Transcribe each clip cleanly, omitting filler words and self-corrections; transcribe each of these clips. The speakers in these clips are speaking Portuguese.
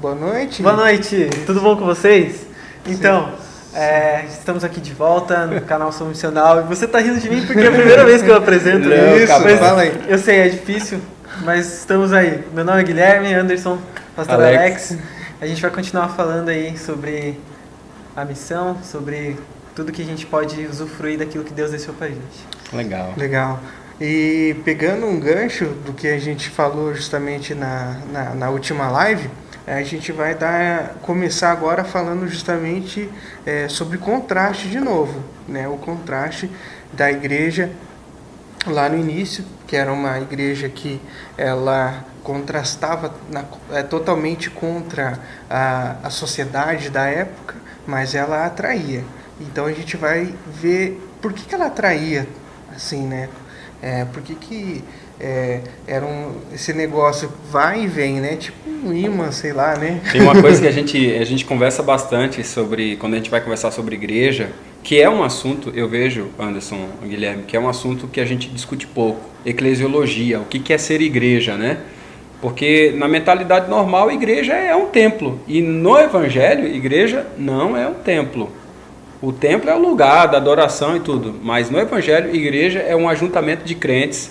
Boa noite. Boa noite, tudo bom com vocês? Então, estamos aqui de volta no canal Sou Missional e você tá rindo de mim porque é a primeira vez que eu apresento. Fala aí. Eu sei, é difícil, mas estamos aí. Meu nome é Guilherme, Anderson, pastor Alex. A gente vai continuar falando aí sobre a missão, sobre tudo que a gente pode usufruir daquilo que Deus deixou pra gente. Legal. E pegando um gancho do que a gente falou justamente na última live, a gente vai começar agora falando justamente sobre contraste de novo, né? O contraste da igreja lá no início, que era uma igreja que ela contrastava totalmente contra a sociedade da época, mas ela atraía. Então a gente vai ver por que ela atraía, assim, né? Por que esse negócio vai e vem, né? Tipo um imã, sei lá, né? Tem uma coisa que a gente conversa bastante sobre, quando a gente vai conversar sobre igreja, que é um assunto, eu vejo, Anderson, Guilherme, que é um assunto que a gente discute pouco. Eclesiologia, o que é ser igreja, né? Porque na mentalidade normal, igreja é um templo. E no evangelho, igreja não é um templo. O templo é o lugar da adoração e tudo, mas no evangelho, igreja é um ajuntamento de crentes,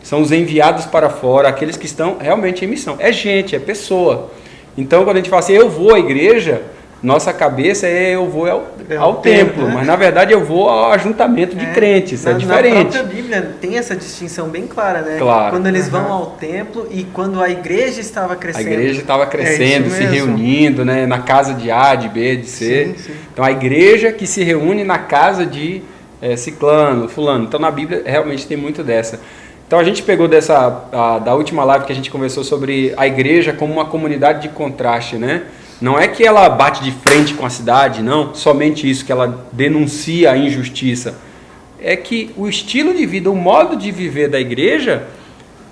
são os enviados para fora, aqueles que estão realmente em missão. É gente, é pessoa. Então, quando a gente fala assim, eu vou à igreja, nossa cabeça eu vou ao templo, mas na verdade eu vou ao ajuntamento de crentes, é diferente. Na própria Bíblia tem essa distinção bem clara, né? Claro. Quando eles vão ao templo e quando a igreja estava crescendo. A igreja estava crescendo, se reunindo, né, na casa de A, de B, de C. Sim. Então a igreja que se reúne na casa de ciclano, fulano. Então na Bíblia realmente tem muito dessa. Então a gente pegou da última live que a gente conversou sobre a igreja como uma comunidade de contraste, né? Não é que ela bate de frente com a cidade, não, somente isso, que ela denuncia a injustiça. É que o estilo de vida, o modo de viver da igreja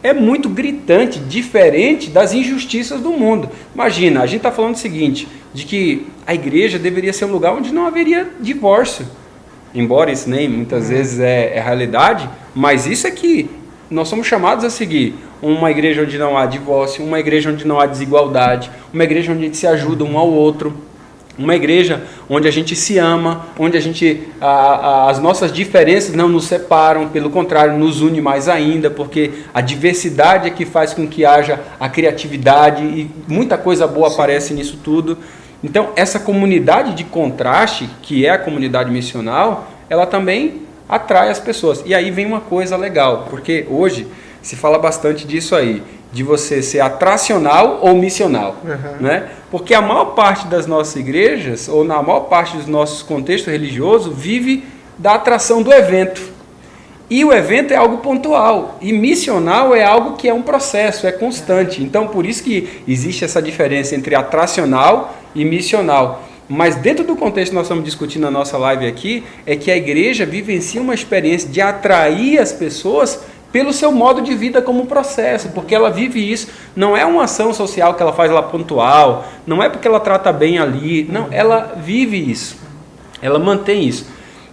é muito gritante, diferente das injustiças do mundo. Imagina, a gente está falando o seguinte, de que a igreja deveria ser um lugar onde não haveria divórcio. Embora isso nem muitas vezes é realidade, mas isso é que nós somos chamados a seguir uma igreja onde não há divórcio, uma igreja onde não há desigualdade, uma igreja onde a gente se ajuda um ao outro, uma igreja onde a gente se ama, onde as nossas diferenças não nos separam, pelo contrário, nos une mais ainda, porque a diversidade é que faz com que haja a criatividade e muita coisa boa aparece nisso tudo. Então, essa comunidade de contraste, que é a comunidade missional, ela também atrai as pessoas. E aí vem uma coisa legal, porque hoje se fala bastante disso aí, de você ser atracional ou missional, né? Porque a maior parte das nossas igrejas, ou na maior parte dos nossos contextos religiosos, vive da atração do evento. E o evento é algo pontual, e missional é algo que é um processo, é constante. Então, por isso que existe essa diferença entre atracional e missional. Mas dentro do contexto que nós estamos discutindo na nossa live aqui, é que a igreja vivencia uma experiência de atrair as pessoas pelo seu modo de vida como processo, porque ela vive isso, não é uma ação social que ela faz lá pontual, não é porque ela trata bem ali, não, ela vive isso, ela mantém isso.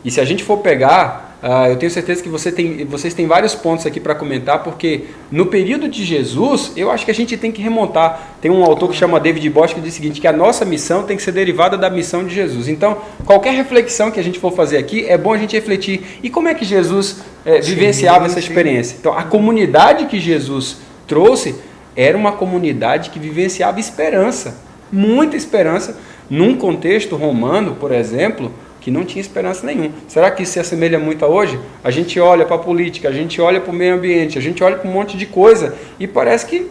E se a gente for pegar, eu tenho certeza que vocês têm vários pontos aqui para comentar, porque no período de Jesus, eu acho que a gente tem que remontar. Tem um autor que chama David Bosch que diz o seguinte, que a nossa missão tem que ser derivada da missão de Jesus. Então, qualquer reflexão que a gente for fazer aqui, é bom a gente refletir. E como é que Jesus vivenciava essa experiência? Então, a comunidade que Jesus trouxe era uma comunidade que vivenciava esperança, muita esperança, num contexto romano, por exemplo, que não tinha esperança nenhuma. Será que isso se assemelha muito a hoje? A gente olha para a política, a gente olha para o meio ambiente, a gente olha para um monte de coisa e parece que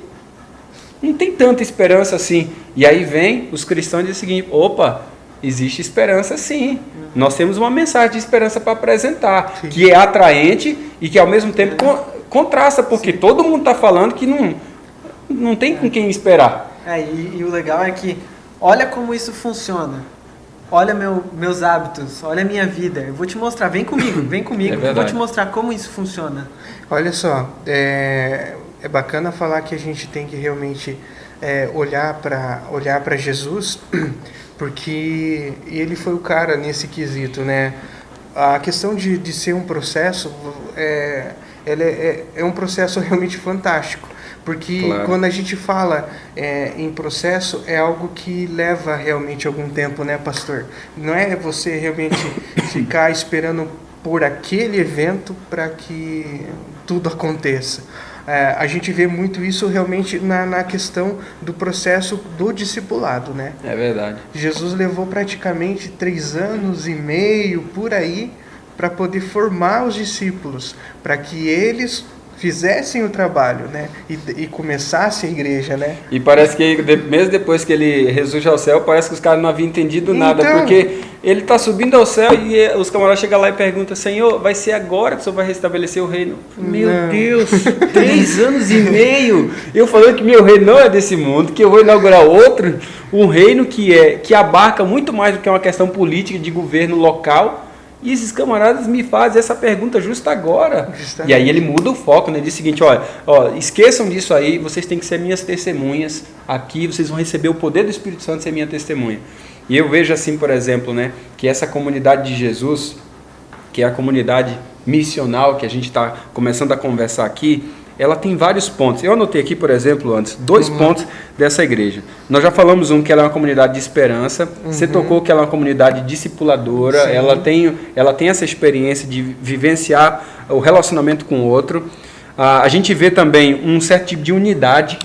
não tem tanta esperança assim. E aí vem os cristãos e dizem o seguinte, opa, existe esperança sim. Nós temos uma mensagem de esperança para apresentar, que é atraente e que ao mesmo tempo contrasta, porque todo mundo está falando que não tem com quem esperar. E o legal é que olha como isso funciona. Olha meus hábitos, olha a minha vida. Eu vou te mostrar, vem comigo, eu vou te mostrar como isso funciona. Olha só, é bacana falar que a gente tem que realmente olhar para Jesus, porque ele foi o cara nesse quesito, né? A questão de ser um processo é um processo realmente fantástico. Porque quando a gente fala em processo, é algo que leva realmente algum tempo, né, pastor? Não é você realmente ficar esperando por aquele evento para que tudo aconteça. A gente vê muito isso realmente na questão do processo do discipulado, né? É verdade. Jesus levou praticamente 3 anos e meio, por aí, para poder formar os discípulos, para que eles fizessem o trabalho, né? E começassem a igreja, né? E parece que mesmo depois que ele ressurge ao céu, parece que os caras não haviam entendido nada, porque ele está subindo ao céu e os camaradas chegam lá e perguntam: Senhor, vai ser agora que o Senhor vai restabelecer o reino? Meu Deus, 3 anos e meio! Eu falando que meu reino não é desse mundo, que eu vou inaugurar outro, um reino que abarca muito mais do que uma questão política de governo local. E esses camaradas me fazem essa pergunta justo agora. Justamente. E aí ele muda o foco, né? Diz o seguinte: esqueçam disso aí, vocês têm que ser minhas testemunhas aqui, vocês vão receber o poder do Espírito Santo ser minha testemunha. E eu vejo assim, por exemplo, né, que essa comunidade de Jesus, que é a comunidade missional que a gente está começando a conversar aqui, ela tem vários pontos. Eu anotei aqui, por exemplo, antes, 2 pontos dessa igreja. Nós já falamos que ela é uma comunidade de esperança. Você tocou que ela é uma comunidade discipuladora. Ela tem essa experiência de vivenciar o relacionamento com o outro. A gente vê também um certo tipo de unidade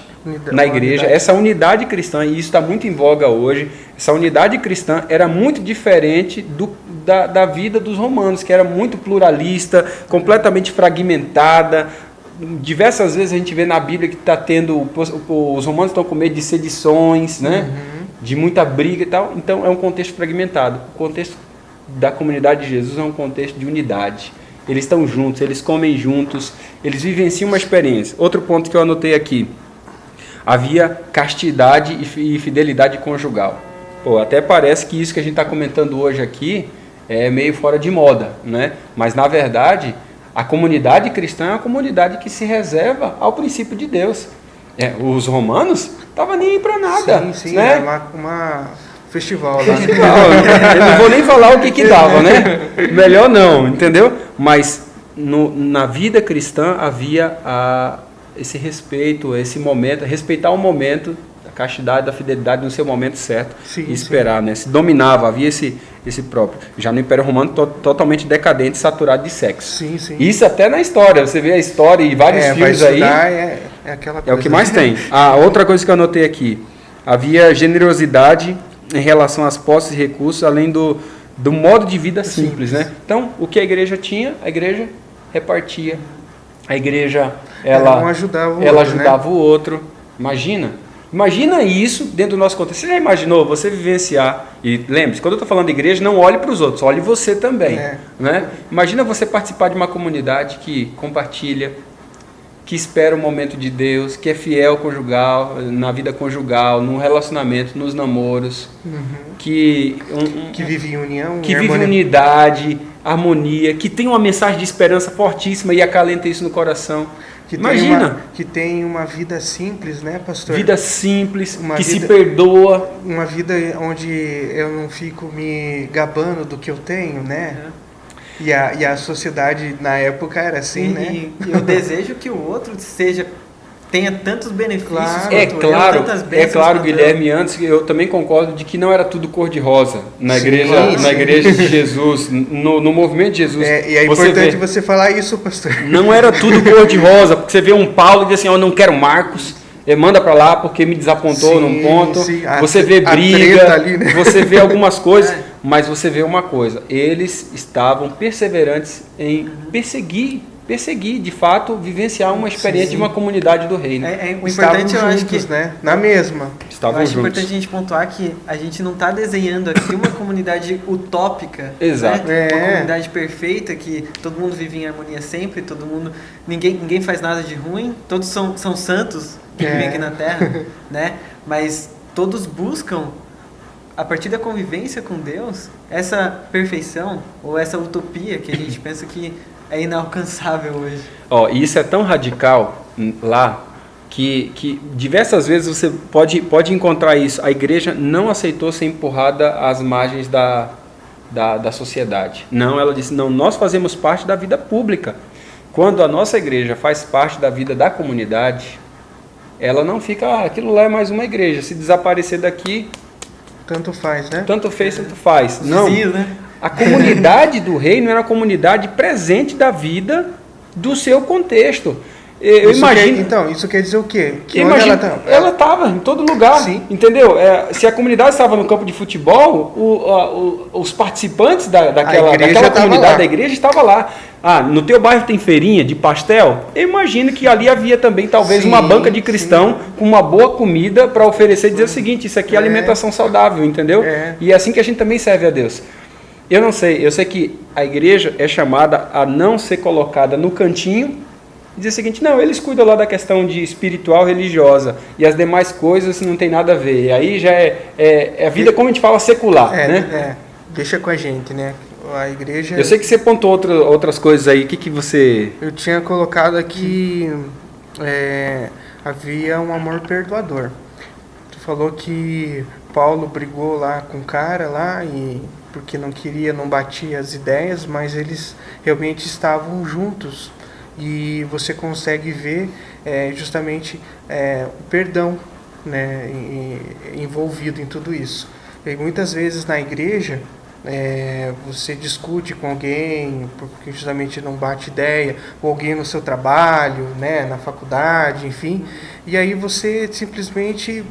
na igreja. Essa unidade cristã, e isso está muito em voga hoje, essa unidade cristã era muito diferente da vida dos romanos, que era muito pluralista, completamente fragmentada. Diversas vezes a gente vê na Bíblia que está tendo, os romanos estão com medo de sedições, né? De muita briga e tal. Então é um contexto fragmentado. O contexto da comunidade de Jesus é um contexto de unidade. Eles estão juntos, eles comem juntos, eles vivenciam uma experiência. Outro ponto que eu anotei aqui: havia castidade e fidelidade conjugal. Até parece que isso que a gente está comentando hoje aqui é meio fora de moda, né? Mas na verdade a comunidade cristã é uma comunidade que se reserva ao princípio de Deus. Os romanos estavam nem aí para nada. Sim, né? Uma festival lá. Eu não vou nem falar o que dava, né? Melhor não, entendeu? Mas na vida cristã havia esse respeito, esse momento, respeitar o momento, a castidade, da fidelidade no seu momento certo, e esperar, né? Se dominava, havia esse próprio. Já no Império Romano, totalmente decadente, saturado de sexo. Sim. Isso até na história, você vê a história e vários filmes aí. Aquela coisa. É o que mais tem. Outra coisa que eu anotei aqui: havia generosidade em relação às posses e recursos, além do modo de vida simples, né? Então, o que a igreja tinha, a igreja repartia. A igreja, ela ajudava o outro. Imagina isso dentro do nosso contexto. Você já imaginou você vivenciar? E lembre-se, quando eu estou falando de igreja, não olhe para os outros, olhe você também. Né? Imagina você participar de uma comunidade que compartilha, que espera o momento de Deus, que é fiel conjugal, na vida conjugal, no relacionamento, nos namoros, que vive em união, que vive em unidade, harmonia, que tem uma mensagem de esperança fortíssima e acalenta isso no coração. Imagina. Que tem uma vida simples, né, pastor? Vida simples, se perdoa. Uma vida onde eu não fico me gabando do que eu tenho, né? E a sociedade na época era assim, né? E eu desejo que o outro tenha tantos benefícios É claro, Guilherme, antes eu também concordo de que não era tudo cor-de-rosa na igreja de Jesus, no movimento de Jesus. E é importante você falar isso, pastor. Não era tudo cor-de-rosa, porque você vê um Paulo e diz assim: eu não quero Marcos, manda para lá porque me desapontou num ponto. Você vê briga, ali, né? Você vê algumas coisas, mas você vê uma coisa: eles estavam perseverantes em perseguir, de fato, vivenciar uma experiência de uma comunidade do reino. O importante, eu acho que, né? Na mesma. Eu acho importante a gente pontuar que a gente não está desenhando aqui uma comunidade utópica. Exato. Né? Uma comunidade perfeita, que todo mundo vive em harmonia sempre, ninguém faz nada de ruim, todos são santos que vivem aqui na Terra, né? Mas todos buscam, a partir da convivência com Deus, essa perfeição ou essa utopia que a gente pensa que é inalcançável hoje. E isso é tão radical lá que diversas vezes você pode encontrar isso. A igreja não aceitou ser empurrada às margens da sociedade. Não, ela disse: não, nós fazemos parte da vida pública. Quando a nossa igreja faz parte da vida da comunidade, ela não fica, aquilo lá é mais uma igreja. Se desaparecer daqui... Tanto faz, né? Tanto fez, tanto faz. Não, Vizinhos, né? a comunidade do reino era a comunidade presente da vida do seu contexto. Eu imagino. Então, isso quer dizer o quê? Que imagino, ela estava em todo lugar, sim. Entendeu? Se a comunidade estava no campo de futebol, os participantes daquela comunidade da igreja estavam lá. Ah, no teu bairro tem feirinha de pastel? Eu imagino que ali havia também talvez uma banca de cristão com uma boa comida para oferecer e dizer o seguinte, isso aqui é alimentação saudável, entendeu? E é assim que a gente também serve a Deus. Eu não sei, eu sei que a igreja é chamada a não ser colocada no cantinho e dizer o seguinte, não, eles cuidam lá da questão de espiritual, religiosa, e as demais coisas não tem nada a ver. E aí já é a vida, como a gente fala, secular, né? Deixa com a gente, né? A igreja... Eu sei que você apontou outras coisas aí, o que você... Eu tinha colocado aqui, havia um amor perdoador. Tu falou que Paulo brigou lá com o cara lá, porque não batia as ideias, mas eles realmente estavam juntos. E você consegue ver justamente o perdão, né, envolvido em tudo isso. E muitas vezes na igreja você discute com alguém porque justamente não bate ideia, ou alguém no seu trabalho, né, na faculdade, enfim, e aí você simplesmente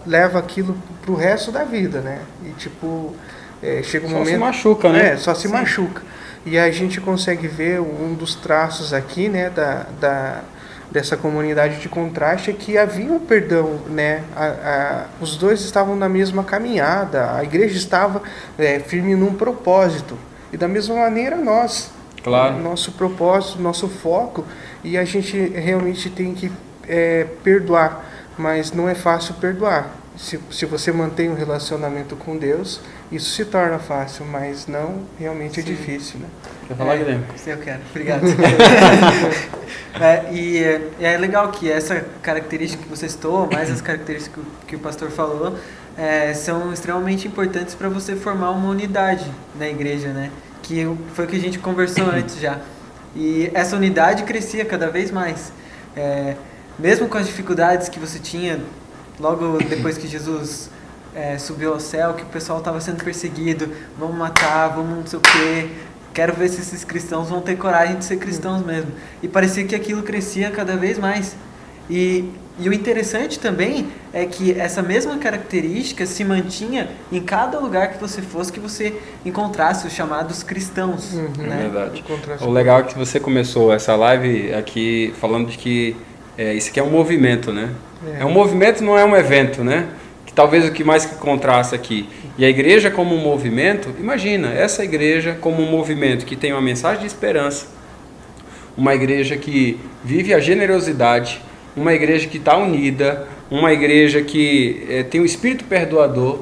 leva aquilo para o resto da vida, né? E tipo, chega um momento... Só se machuca, né? Só se machuca. E a gente consegue ver um dos traços aqui, né, dessa comunidade de contraste, é que havia um perdão, né? Os dois estavam na mesma caminhada, a igreja estava firme num propósito. E da mesma maneira nós, claro. Nosso propósito, nosso foco, e a gente realmente tem que perdoar, mas não é fácil perdoar. Se você mantém um relacionamento com Deus, isso se torna fácil, mas não realmente é difícil, né? Quer falar, Guilherme? Sim, eu quero. Obrigado. É legal que essa característica que você citou, mais as características que o pastor falou, são extremamente importantes para você formar uma unidade na igreja, né? Que foi o que a gente conversou antes já. E essa unidade crescia cada vez mais. Mesmo com as dificuldades que você tinha logo depois que Jesus subiu ao céu, que o pessoal estava sendo perseguido, vamos matar, vamos não sei o quê, quero ver se esses cristãos vão ter coragem de ser cristãos mesmo. E parecia que aquilo crescia cada vez mais. E o interessante também é que essa mesma característica se mantinha em cada lugar que você fosse, que você encontrasse os chamados cristãos. Né? Verdade. O legal é que você começou essa live aqui falando de que isso aqui é um movimento, né? É um movimento, não é um evento, né? Que talvez o que mais que contrasta aqui. E a igreja como um movimento, imagina, essa igreja como um movimento que tem uma mensagem de esperança, uma igreja que vive a generosidade, uma igreja que está unida, uma igreja que tem um espírito perdoador.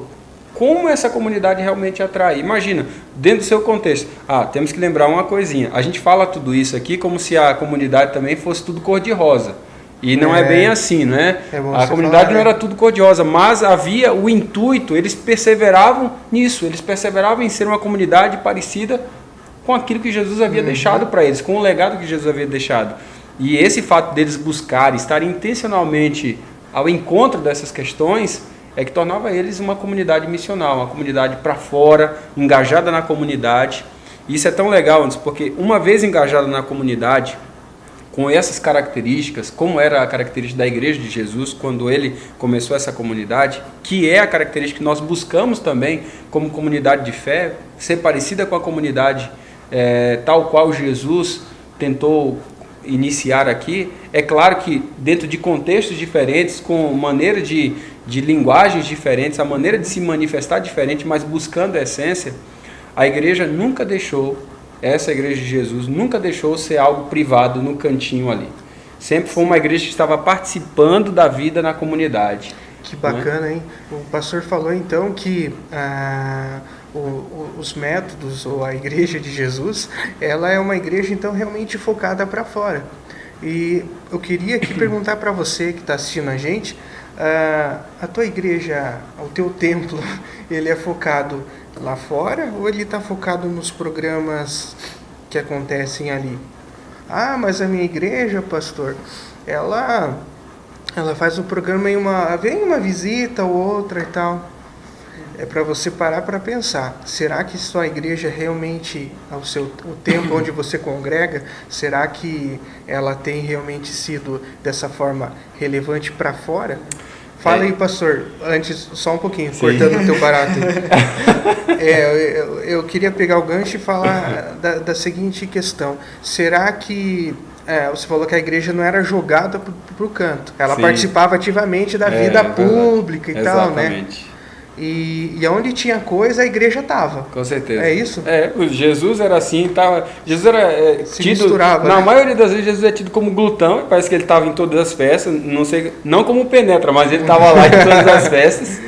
Como essa comunidade realmente atrai? Imagina, dentro do seu contexto. Temos que lembrar uma coisinha. A gente fala tudo isso aqui como se a comunidade também fosse tudo cor-de-rosa. E não é bem assim, não é? A comunidade não era tudo cor-de-rosa, mas havia o intuito, eles perseveravam nisso, eles perseveravam em ser uma comunidade parecida com aquilo que Jesus havia deixado para eles, com o legado que Jesus havia deixado. E esse fato deles buscarem, estarem intencionalmente ao encontro dessas questões, é que tornava eles uma comunidade missional, uma comunidade para fora, engajada na comunidade. E isso é tão legal, porque uma vez engajada na comunidade, com essas características, como era a característica da Igreja de Jesus, quando ele começou essa comunidade, que é a característica que nós buscamos também como comunidade de fé, ser parecida com a comunidade tal qual Jesus tentou iniciar aqui. É claro que dentro de contextos diferentes, com maneira de linguagens diferentes, a maneira de se manifestar diferente, mas buscando a essência, a igreja nunca deixou, essa igreja de Jesus nunca deixou ser algo privado no cantinho ali. Sempre foi uma igreja que estava participando da vida na comunidade. Que bacana, hein? O pastor falou então que os métodos, ou a igreja de Jesus, ela é uma igreja então realmente focada para fora. E eu queria aqui perguntar para você que está assistindo a gente, a tua igreja, o teu templo, ele é focado lá fora ou ele está focado nos programas que acontecem ali? Mas a minha igreja, pastor, ela ela faz o programa vem uma visita ou outra e tal. É para você parar para pensar, será que sua igreja realmente, o tempo onde você congrega, será que ela tem realmente sido dessa forma relevante para fora? Fala aí, pastor, antes, só um pouquinho, sim, cortando o teu barato. Eu queria pegar o gancho e falar da seguinte questão, será que... você falou que a igreja não era jogada para o canto, ela, sim, participava ativamente da vida pública e tal, né? E onde tinha coisa, a igreja estava. Com certeza. É isso? Jesus era assim, Jesus era tido... misturava, na maioria das vezes, Jesus é tido como glutão, parece que ele estava em todas as festas, não como penetra, mas ele estava lá em todas as festas.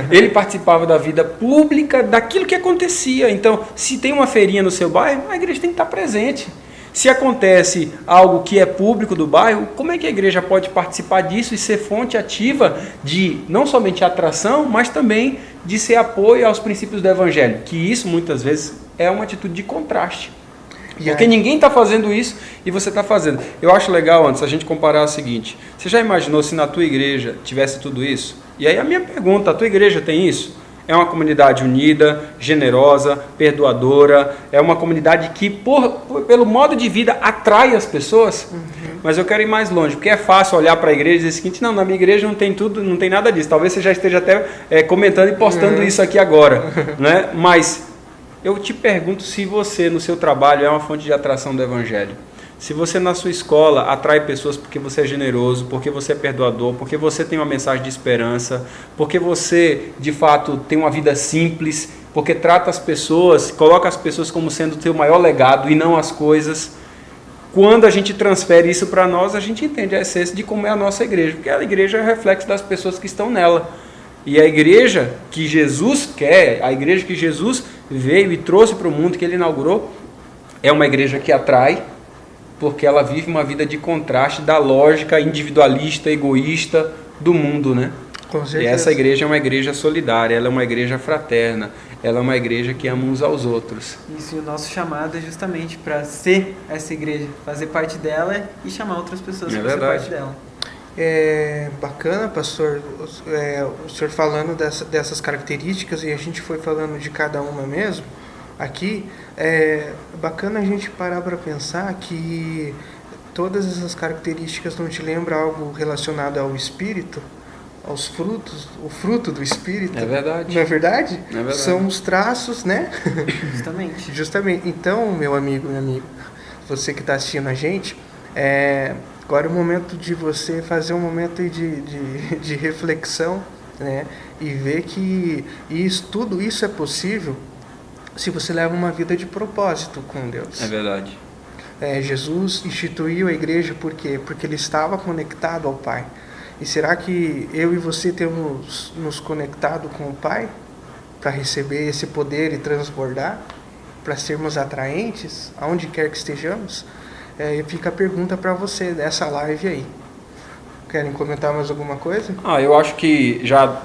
Ele participava da vida pública, daquilo que acontecia. Então, se tem uma feirinha no seu bairro, a igreja tem que estar presente. Se acontece algo que é público do bairro, como é que a igreja pode participar disso e ser fonte ativa de não somente atração, mas também de ser apoio aos princípios do evangelho? Que isso muitas vezes é uma atitude de contraste. Porque ninguém está fazendo isso e você está fazendo. Eu acho legal, antes, a gente comparar o seguinte. Você já imaginou se na tua igreja tivesse tudo isso? E aí a minha pergunta, a tua igreja tem isso? É uma comunidade unida, generosa, perdoadora, é uma comunidade que, pelo modo de vida, atrai as pessoas. Mas eu quero ir mais longe, porque é fácil olhar para a igreja e dizer o seguinte, não, na minha igreja não tem tudo, não tem nada disso. Talvez você já esteja até comentando e postando isso aqui agora, né? Mas eu te pergunto se você, no seu trabalho, é uma fonte de atração do evangelho. Se você na sua escola atrai pessoas porque você é generoso, porque você é perdoador, porque você tem uma mensagem de esperança, porque você de fato tem uma vida simples, porque trata as pessoas, coloca as pessoas como sendo o seu maior legado e não as coisas. Quando a gente transfere isso para nós, a gente entende a essência de como é a nossa igreja, porque a igreja é o reflexo das pessoas que estão nela. E a igreja que Jesus quer, a igreja que Jesus veio e trouxe para o mundo, que ele inaugurou, é uma igreja que atrai, porque ela vive uma vida de contraste da lógica individualista, egoísta do mundo, né? Com certeza. E essa igreja é uma igreja solidária, ela é uma igreja fraterna, ela é uma igreja que ama uns aos outros. Isso, e o nosso chamado é justamente para ser essa igreja, fazer parte dela e chamar outras pessoas para fazer parte dela. É bacana, pastor, o senhor falando dessas características e a gente foi falando de cada uma mesmo. Aqui, é bacana a gente parar para pensar que todas essas características não te lembram algo relacionado ao Espírito, aos frutos, o fruto do Espírito. É verdade. Não é verdade? É verdade. São os traços, né? Justamente. Então, meu amigo, minha amiga, você que está assistindo a gente, agora é o momento de você fazer um momento de reflexão, né? E ver que tudo isso é possível se você leva uma vida de propósito com Deus. É verdade. Jesus instituiu a igreja por quê? Porque ele estava conectado ao Pai. E será que eu e você temos nos conectado com o Pai para receber esse poder e transbordar? Para sermos atraentes, aonde quer que estejamos? Fica a pergunta para você dessa live aí. Querem comentar mais alguma coisa? Eu acho que já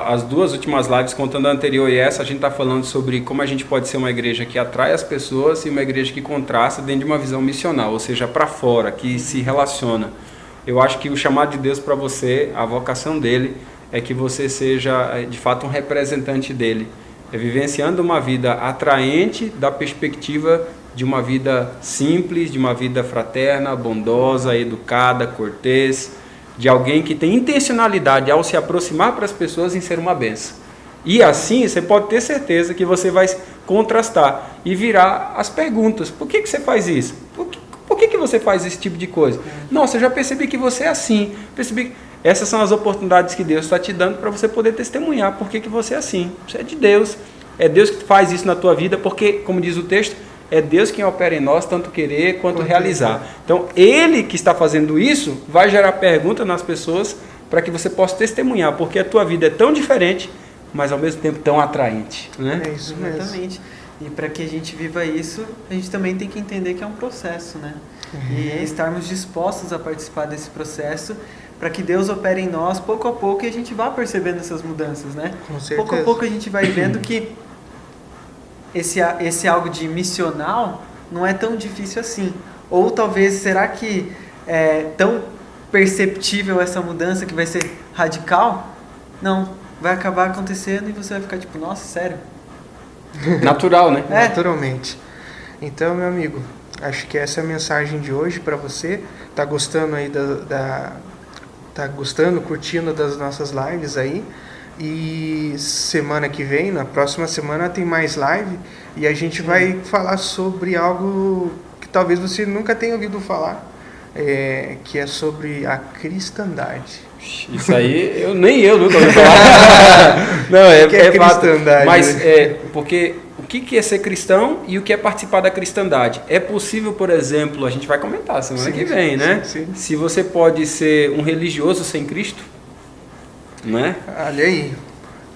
as duas últimas lives, contando a anterior e essa, a gente está falando sobre como a gente pode ser uma igreja que atrai as pessoas e uma igreja que contrasta dentro de uma visão missional, ou seja, para fora, que se relaciona. Eu acho que o chamado de Deus para você, a vocação dele, é que você seja de fato um representante dele. Vivenciando uma vida atraente da perspectiva de uma vida simples, de uma vida fraterna, bondosa, educada, cortês, de alguém que tem intencionalidade ao se aproximar para as pessoas em ser uma bênção. E assim você pode ter certeza que você vai contrastar e virar as perguntas. Por que você faz isso? Por que você faz esse tipo de coisa? Nossa, eu já percebi que você é assim. Essas são as oportunidades que Deus está te dando para você poder testemunhar por que você é assim. Você é de Deus. É Deus que faz isso na tua vida, porque, como diz o texto, é Deus quem opera em nós, tanto querer quanto realizar. Então, Ele que está fazendo isso, vai gerar pergunta nas pessoas para que você possa testemunhar, porque a tua vida é tão diferente, mas ao mesmo tempo tão atraente. Né? É isso mesmo. Exatamente. E para que a gente viva isso, a gente também tem que entender que é um processo, né? E é estarmos dispostos a participar desse processo, para que Deus opere em nós pouco a pouco e a gente vá percebendo essas mudanças, né? Com certeza. Pouco a pouco a gente vai vendo que esse algo de missional não é tão difícil assim. Ou talvez, será que é tão perceptível essa mudança, que vai ser radical, não, vai acabar acontecendo e você vai ficar tipo, nossa, sério? Natural, né? Naturalmente. Então, meu amigo, acho que essa é a mensagem de hoje para você. Tá gostando aí tá gostando, curtindo das nossas lives aí? E semana que vem, na próxima semana, tem mais live e a gente vai falar sobre algo que talvez você nunca tenha ouvido falar, que é sobre a cristandade. Isso aí, nem eu nunca ouvi falar. Não, é cristandade. Mas porque o que é ser cristão e o que é participar da cristandade? É possível, por exemplo, a gente vai comentar semana que vem, né? Sim. Se você pode ser um religioso sem Cristo, né? Olha aí.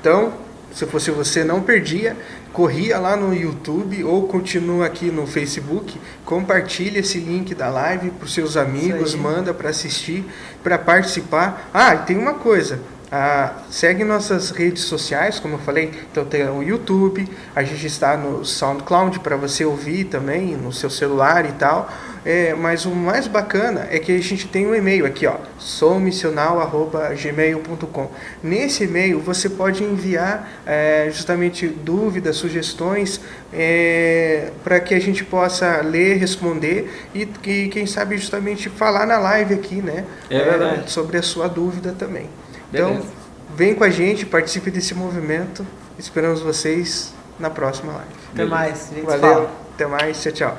Então, se fosse você, não perdia, corria lá no YouTube ou continua aqui no Facebook, compartilha esse link da live para os seus amigos, manda para assistir, para participar. Ah, e tem uma coisa, segue nossas redes sociais, como eu falei, então tem o YouTube, a gente está no SoundCloud para você ouvir também no seu celular e tal. Mas o mais bacana é que a gente tem um e-mail aqui, ó, soumissional@gmail.com. Nesse e-mail você pode enviar justamente dúvidas, sugestões, para que a gente possa ler, responder e quem sabe justamente falar na live aqui, né? Sobre a sua dúvida também. Então, vem com a gente, participe desse movimento. Esperamos vocês na próxima live. Até mais. Valeu, até mais, tchau.